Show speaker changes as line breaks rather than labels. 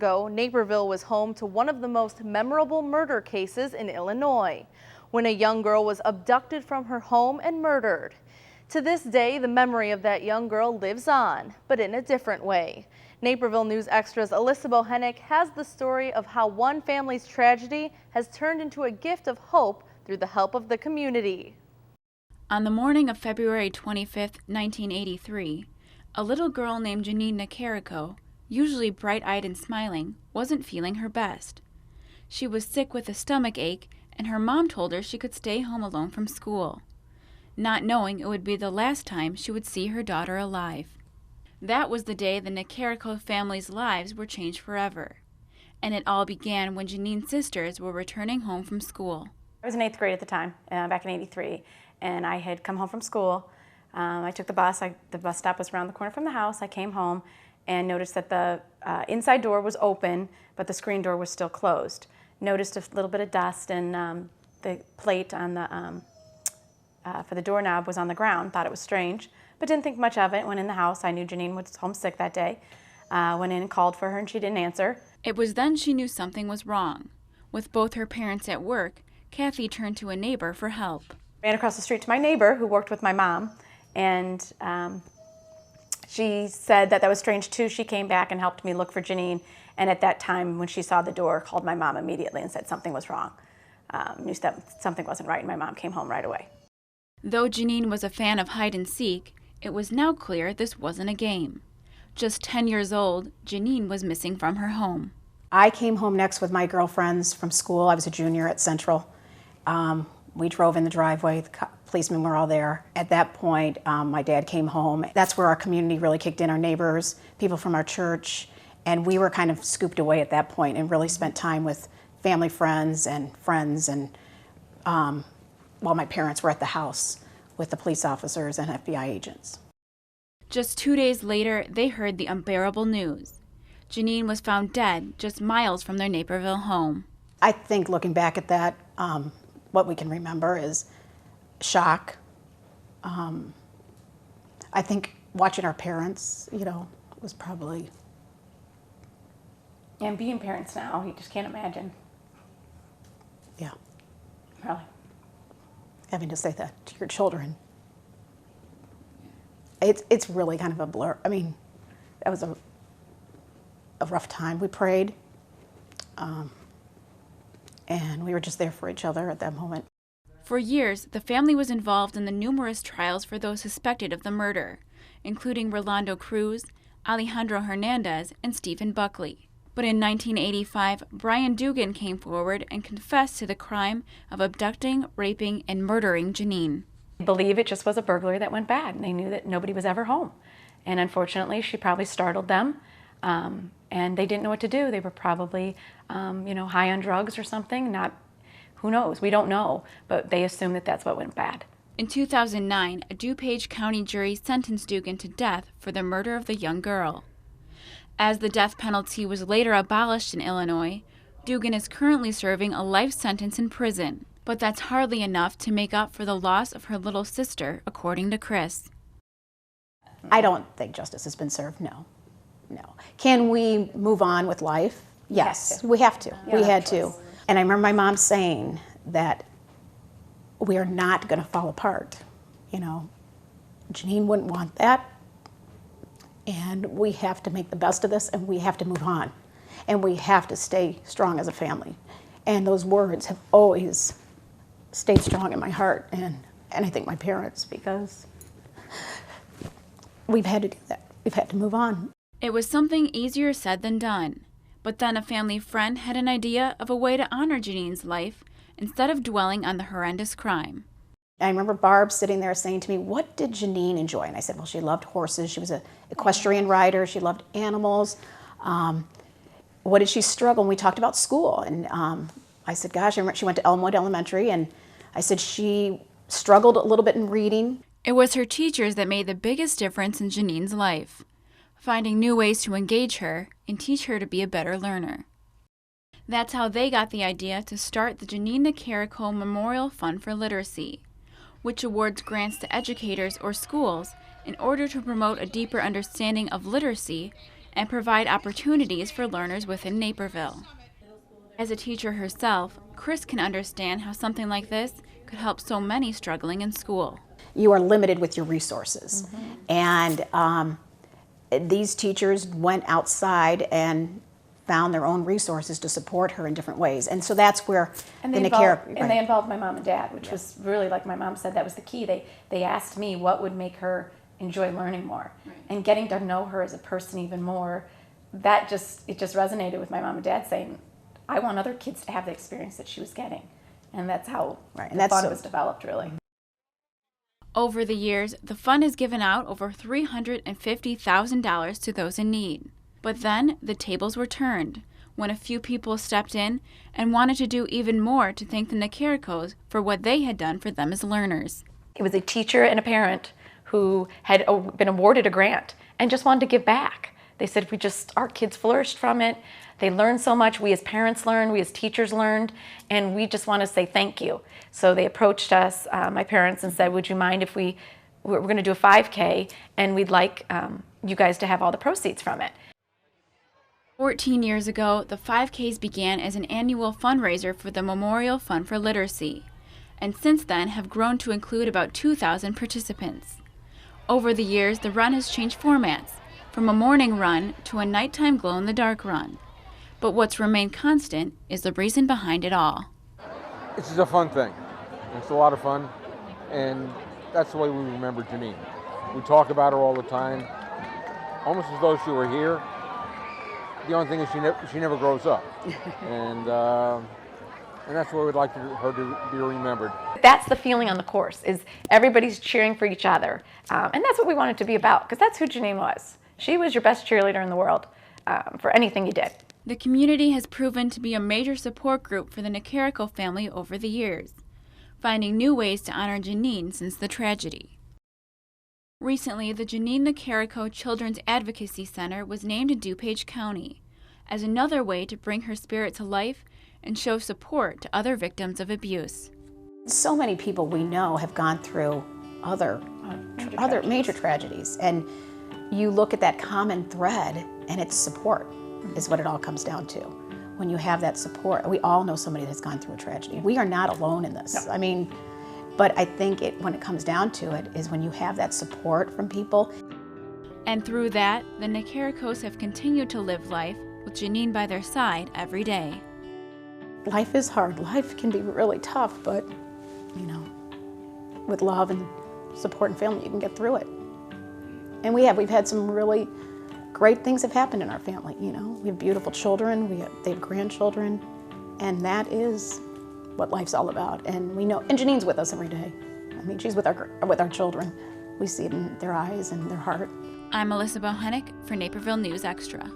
ago, Naperville was home to one of the most memorable murder cases in Illinois, when a young girl was abducted from her home and murdered. To this day, the memory of that young girl lives on, but in a different way. Naperville News Extra's Alyssa Bohennick has the story of how one family's tragedy has turned into a gift of hope through the help of the community.
On the morning of February 25, 1983, a little girl named Jeanine Nicarico, usually bright-eyed and smiling, wasn't feeling her best. She was sick with a stomach ache, and her mom told her she could stay home alone from school, not knowing it would be the last time she would see her daughter alive. That was the day the Nicarico family's lives were changed forever, and it all began when Jeanine's sisters were returning home from school.
I was in 8th grade at the time, back in '83, and I had come home from school. I took the bus. The bus stop was around the corner from the house. I came home and noticed that the inside door was open, but the screen door was still closed. Noticed a little bit of dust, and the plate on the for the doorknob was on the ground. Thought it was strange, but didn't think much of it. Went in the house. I knew Jeanine was homesick that day. Went in and called for her, and she didn't answer.
It was then she knew something was wrong. With both her parents at work, Kathy turned to a neighbor for help.
Ran across the street to my neighbor who worked with my mom, and she said that was strange too. She came back and helped me look for Jeanine, and at that time when she saw the door, called my mom immediately and said something was wrong. Knew that something wasn't right, and my mom came home right away.
Though Jeanine was a fan of hide and seek, it was now clear this wasn't a game. Just 10 years old, Jeanine was missing from her home.
I came home next with my girlfriends from school. I was a junior at Central. We drove in the driveway. The policemen were all there. At that point, my dad came home. That's where our community really kicked in, our neighbors, people from our church, and we were kind of scooped away at that point and really spent time with family friends, and while my parents were at the house with the police officers and FBI agents.
Just 2 days later, they heard the unbearable news. Jeanine was found dead just miles from their Naperville home.
I think looking back at that, what we can remember is shock. I think watching our parents, was probably...
And being parents now, you just can't imagine.
Yeah.
Really.
Having to say that to your children. It's really kind of a blur. I mean, that was a rough time. We prayed, and we were just there for each other at that moment.
For years, the family was involved in the numerous trials for those suspected of the murder, including Rolando Cruz, Alejandro Hernandez, and Stephen Buckley. But in 1985, Brian Dugan came forward and confessed to the crime of abducting, raping, and murdering Jeanine.
I believe it just was a burglary that went bad, and they knew that nobody was ever home. And unfortunately, she probably startled them, and they didn't know what to do. They were probably, high on drugs or something. Who knows? We don't know, but they assumed that that's what went bad.
In 2009, a DuPage County jury sentenced Dugan to death for the murder of the young girl. As the death penalty was later abolished in Illinois, Dugan is currently serving a life sentence in prison. But that's hardly enough to make up for the loss of her little sister, according to Chris.
I don't think justice has been served, no. Can we move on with life? Yes, we have to. We had to. And I remember my mom saying that we are not going to fall apart. Jeanine wouldn't want that. And we have to make the best of this, and we have to move on. And we have to stay strong as a family. And those words have always stayed strong in my heart, and I think my parents, because we've had to do that. We've had to move on.
It was something easier said than done. But then a family friend had an idea of a way to honor Jeanine's life instead of dwelling on the horrendous crime.
I remember Barb sitting there saying to me, "What did Jeanine enjoy?" And I said, well, she loved horses. She was an equestrian rider. She loved animals. What did she struggle? And we talked about school. And I said, gosh, I remember she went to Elmwood Elementary. And I said she struggled a little bit in reading.
It was her teachers that made the biggest difference in Jeanine's life, finding new ways to engage her and teach her to be a better learner. That's how they got the idea to start the Jeanine Nicarico Memorial Fund for Literacy, which awards grants to educators or schools in order to promote a deeper understanding of literacy and provide opportunities for learners within Naperville. As a teacher herself, Chris can understand how something like this could help so many struggling in school.
You are limited with your resources. And these teachers went outside and found their own resources to support her in different ways. And so that's where
And
the
they involved my mom and dad, which was really, like my mom said, that was the key. They asked me what would make her enjoy learning more. And getting to know her as a person even more, it just resonated with my mom and dad, saying, I want other kids to have the experience that she was getting. And that's how the fund was developed, really.
Over the years, the fund has given out over $350,000 to those in need. But then the tables were turned when a few people stepped in and wanted to do even more to thank the Nicaricos for what they had done for them as learners.
It was a teacher and a parent who had been awarded a grant and just wanted to give back. They said, our kids flourished from it. They learned so much. We as parents learned, we as teachers learned, and we just want to say thank you. So they approached us, my parents, and said, would you mind if we're going to do a 5K, and we'd like you guys to have all the proceeds from it.
14 years ago, the 5Ks began as an annual fundraiser for the Memorial Fund for Literacy, and since then have grown to include about 2,000 participants. Over the years, the run has changed formats, from a morning run to a nighttime glow-in-the-dark run. But what's remained constant is the reason behind it all.
It's just a fun thing. It's a lot of fun, and that's the way we remember Jeanine. We talk about her all the time, almost as though she were here. The only thing is she never grows up, and that's where we'd like her to be remembered.
That's the feeling on the course, is everybody's cheering for each other, and that's what we want it to be about, because that's who Jeanine was. She was your best cheerleader in the world for anything you did.
The community has proven to be a major support group for the Nicarico family over the years, finding new ways to honor Jeanine since the tragedy. Recently, the Jeanine Nicarico Children's Advocacy Center was named in DuPage County as another way to bring her spirit to life and show support to other victims of abuse.
So many people we know have gone through other major tragedies, and you look at that common thread, and it's support is what it all comes down to. When you have that support, we all know somebody that's gone through a tragedy. We are not alone in this.
No.
I mean, but I think when it comes down to it is when you have that support from people.
And through that, the Nicaricos have continued to live life with Jeanine by their side every day.
Life is hard. Life can be really tough, but with love and support and family, you can get through it. And we've had some really great things have happened in our family. We have beautiful children, they have grandchildren, and that is what life's all about. And we know, and Jeanine's with us every day. I mean, she's with our children. We see it in their eyes and their heart.
I'm Melissa Bohenick for Naperville News Extra.